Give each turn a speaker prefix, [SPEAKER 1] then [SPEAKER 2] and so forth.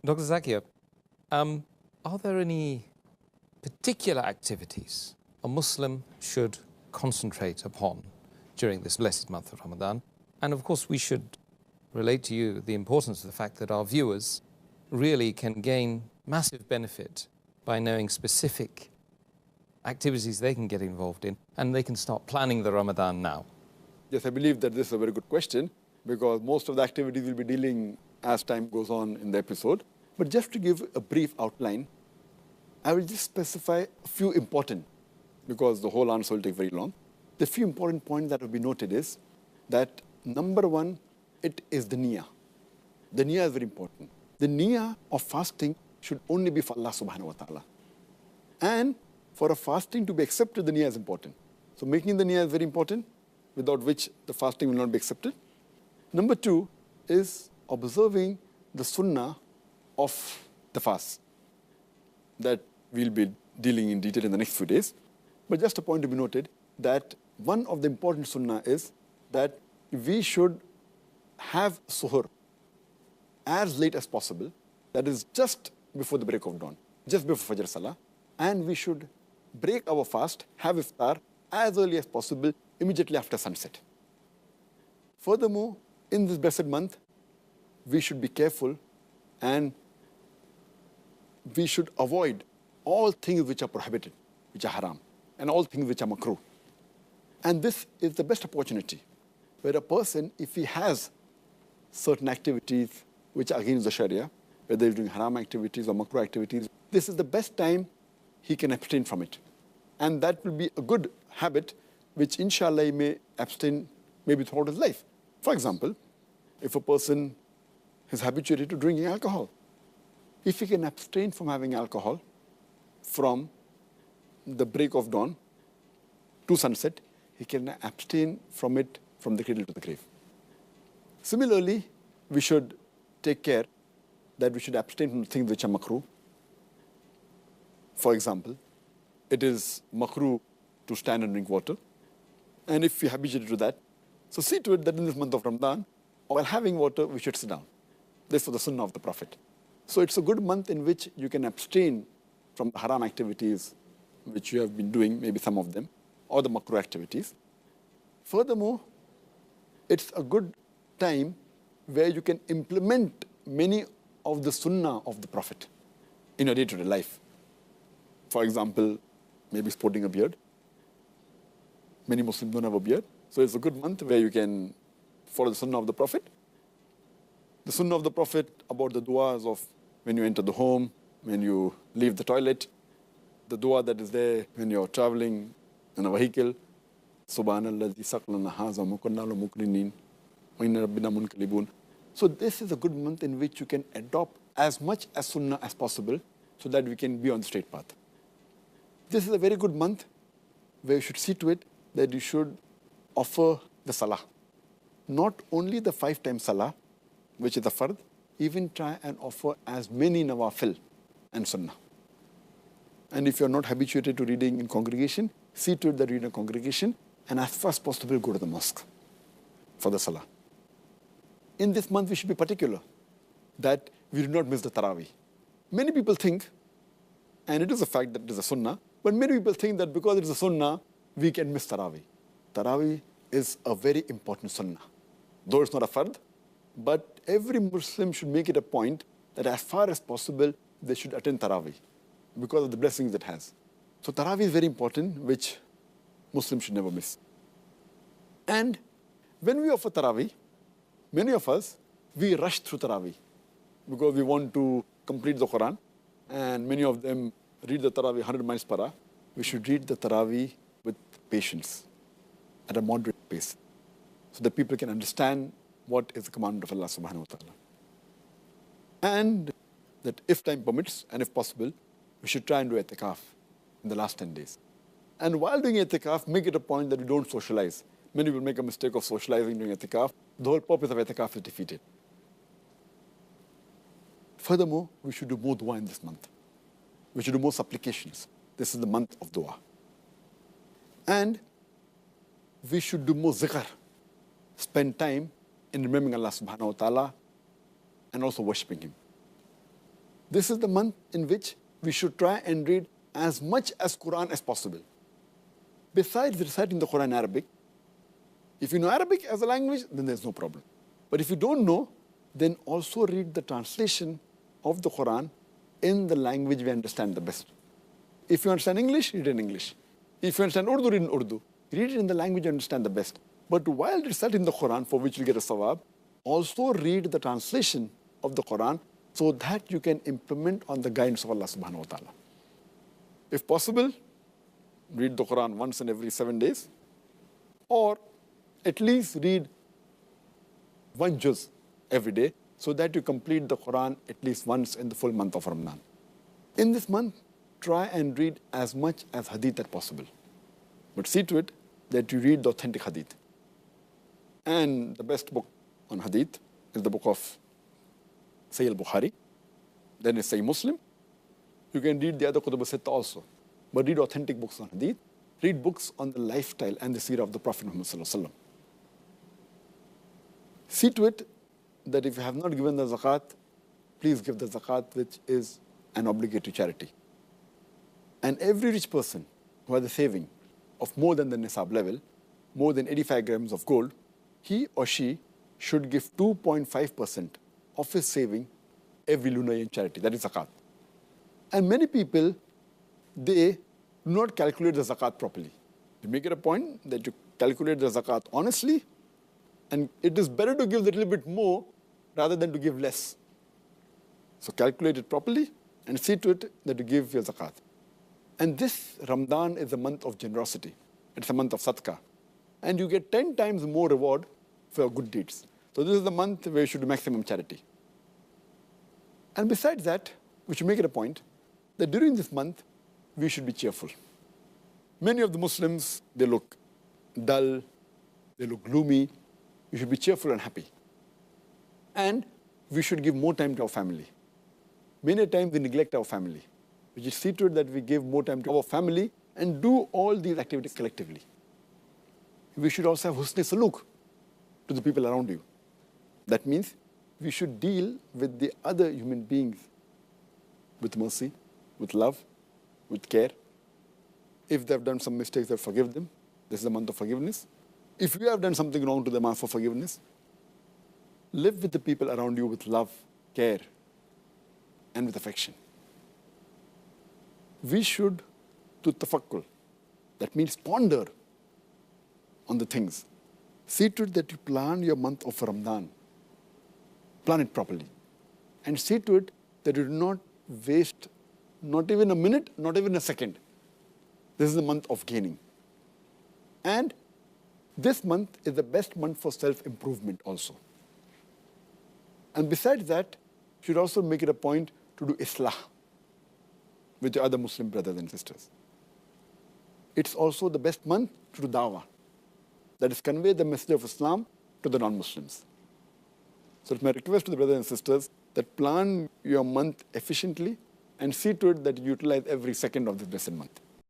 [SPEAKER 1] Dr. Zakir, are there any particular activities a Muslim should concentrate upon during this blessed month of Ramadan? And of course, we should relate to you the importance of the fact that our viewers really can gain massive benefit by knowing specific activities they can get involved in, and they can start planning the Ramadan now.
[SPEAKER 2] Yes, I believe that this is a very good question, because most of the activities will be dealing as time goes on in the episode. But just to give a brief outline, I will just specify a few important, because the whole answer will take very long. The few important points that will be noted is that number one, it is the niyyah. The niyyah is very important. The niyyah of fasting should only be for Allah subhanahu wa ta'ala. And for a fasting to be accepted, the niyyah is important. So making the niyyah is very important, without which the fasting will not be accepted. Number two is observing the sunnah of the fast that we'll be dealing in detail in the next few days. But just a point to be noted, that one of the important sunnah is that we should have suhoor as late as possible, that is just before the break of dawn, just before Fajr Salah, and we should break our fast, have iftar as early as possible, immediately after sunset. Furthermore, in this blessed month, we should be careful and we should avoid all things which are prohibited, which are haram, and all things which are makruh. And this is the best opportunity where a person, if he has certain activities which are against the Sharia, whether he's doing haram activities or makruh activities, this is the best time he can abstain from it. And that will be a good habit which inshallah he may abstain maybe throughout his life. For example, if a person is habituated to drinking alcohol, if he can abstain from having alcohol from the break of dawn to sunset, he can abstain from it from the cradle to the grave. Similarly, we should take care that we should abstain from things which are makruh. For example, it is makruh to stand and drink water. And if we are habituated to that, so see to it that in this month of Ramadan, while having water, we should sit down. This was the sunnah of the Prophet. So it's a good month in which you can abstain from the haram activities which you have been doing, maybe some of them, or the makruh activities. Furthermore, it's a good time where you can implement many of the sunnah of the Prophet in your day-to-day life. For example, maybe sporting a beard. Many Muslims don't have a beard. So it's a good month where you can follow the sunnah of the Prophet. The sunnah of the Prophet about the du'as of when you enter the home, when you leave the toilet, the dua that is there when you're traveling in a vehicle. Subhanalladhi saqlana haza mukunnalu mukrinin wa inna rabbina munqalibun. So this is a good month in which you can adopt as much as sunnah as possible so that we can be on the straight path. This is a very good month where you should see to it that you should offer the salah. Not only the 5 times salah, which is the fard, even try and offer as many nawafil and sunnah. And if you're not habituated to reading in congregation, see to it that you read in a congregation, and as far as possible go to the mosque for the salah. In this month, we should be particular that we do not miss the Taraweeh. Many people think, and it is a fact that it is a sunnah, but many people think that because it is a sunnah, we can miss Taraweeh. Taraweeh is a very important sunnah. Though it's not a fard, but every Muslim should make it a point that as far as possible, they should attend Taraweeh because of the blessings it has. So Taraweeh is very important, which Muslims should never miss. And when we offer Taraweeh, many of us, we rush through Taraweeh because we want to complete the Quran, and many of them read the Taraweeh 100 miles per hour. We should read the Taraweeh with patience, at a moderate pace, so that people can understand what is the command of Allah subhanahu wa ta'ala. And that if time permits, and if possible, we should try and do i'tikaf in the last 10 days. And while doing i'tikaf, make it a point that we don't socialize. Many will make a mistake of socializing during i'tikaf. The whole purpose of i'tikaf is defeated. Furthermore, we should do more dua in this month. We should do more supplications. This is the month of dua. And we should do more zikr. Spend time in remembering Allah subhanahu wa ta'ala and also worshipping Him. This is the month in which we should try and read as much as Quran as possible. Besides reciting the Quran in Arabic, if you know Arabic as a language, then there's no problem. But if you don't know, then also read the translation of the Quran in the language we understand the best. If you understand English, read in English. If you understand Urdu, read in Urdu. Read it in the language you understand the best. But while reciting the Quran, for which you get a sawab, also read the translation of the Quran so that you can implement on the guidance of Allah subhanahu wa ta'ala. If possible, read the Quran once in every 7 days, or at least read one juz every day so that you complete the Quran at least once in the full month of Ramadan. In this month, try and read as much as hadith as possible. But see to it that you read the authentic hadith. And the best book on hadith is the book of Sahih al-Bukhari. Then is Sahih Muslim. You can read the other Kutub al-Sitta also. But read authentic books on hadith. Read books on the lifestyle and the seerah of the Prophet Muhammad sallallahu alaihi wasallam. See to it that if you have not given the zakat, please give the zakat, which is an obligatory charity. And every rich person who has a saving of more than the nisab level, more than 85 grams of gold, he or she should give 2.5% of his saving every lunar year in charity. That is zakat. And many people, they do not calculate the zakat properly. You make it a point that you calculate the zakat honestly, and it is better to give a little bit more rather than to give less. So calculate it properly and see to it that you give your zakat. And this Ramadan is a month of generosity. It's a month of sadaqah. And you get 10 times more reward for your good deeds. So this is the month where you should do maximum charity. And besides that, we should make it a point that during this month, we should be cheerful. Many of the Muslims, they look dull, they look gloomy. We should be cheerful and happy. And we should give more time to our family. Many times we neglect our family. We should see to it that we give more time to our family and do all these activities collectively. We should also have husn saluk to the people around you. That means we should deal with the other human beings with mercy, with love, with care. If they have done some mistakes, then forgive them. This is the month of forgiveness. If you have done something wrong to them, ask for forgiveness. Live with the people around you with love, care, and with affection. We should do tafakkul. That means ponder on the things. See to it that you plan your month of Ramadan. Plan it properly. And see to it that you do not waste not even a minute, not even a second. This is the month of gaining. And this month is the best month for self-improvement also. And besides that, you should also make it a point to do islah with your other Muslim brothers and sisters. It's also the best month to do dawah. That is, convey the message of Islam to the non-Muslims. So it's my request to the brothers and sisters that plan your month efficiently and see to it that you utilize every second of this blessed month.